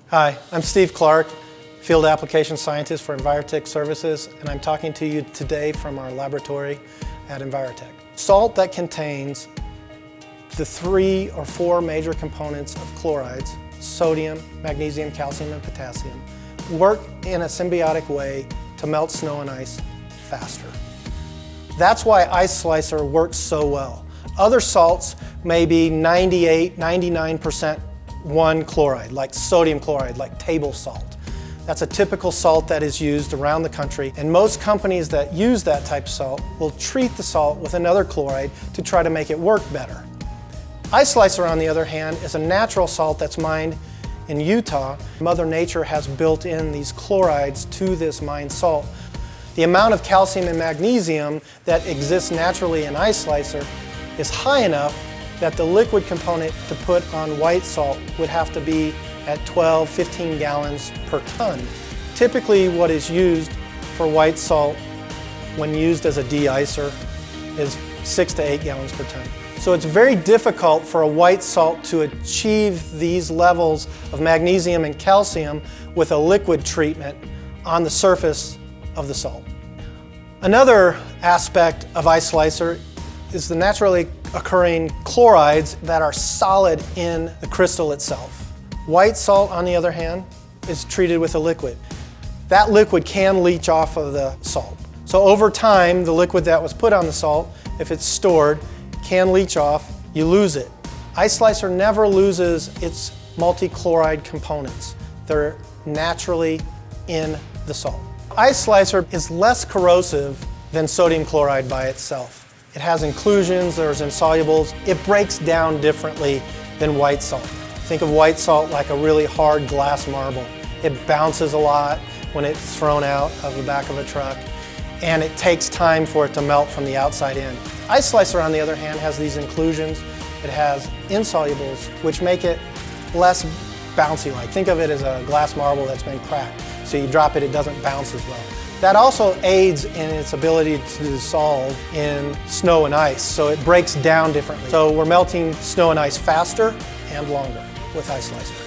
Hi, I'm Steve Clark, Field Application Scientist for Envirotech Services, and I'm talking to you today from our laboratory at Envirotech. Salt that contains the 3 or 4 major components of chlorides, sodium, magnesium, calcium, and potassium, work in a symbiotic way to melt snow and ice faster. That's why Ice Slicer works so well. Other salts may be 98, 99% one chloride, like sodium chloride, like table salt. That's a typical salt that is used around the country, and most companies that use that type of salt will treat the salt with another chloride to try to make it work better. Ice Slicer, on the other hand, is a natural salt that's mined in Utah. Mother Nature has built in these chlorides to this mined salt. The amount of calcium and magnesium that exists naturally in Ice Slicer is high enough that the liquid component to put on white salt would have to be at 12, 15 gallons per ton. Typically what is used for white salt when used as a de-icer is 6 to 8 gallons per ton. So it's very difficult for a white salt to achieve these levels of magnesium and calcium with a liquid treatment on the surface of the salt. Another aspect of Ice Slicer is the naturally occurring chlorides that are solid in the crystal itself. White salt, on the other hand, is treated with a liquid. That liquid can leach off of the salt. So over time, the liquid that was put on the salt, if it's stored, can leach off, you lose it. Ice Slicer never loses its multi-chloride components. They're naturally in the salt. Ice Slicer is less corrosive than sodium chloride by itself. It has inclusions, there's insolubles. It breaks down differently than white salt. Think of white salt like a really hard glass marble. It bounces a lot when it's thrown out of the back of a truck, and it takes time for it to melt from the outside in. Ice Slicer, on the other hand, has these inclusions. It has insolubles, which make it less bouncy-like. Think of it as a glass marble that's been cracked. So you drop it, it doesn't bounce as well. That also aids in its ability to dissolve in snow and ice, so it breaks down differently. So we're melting snow and ice faster and longer with Ice Slicer.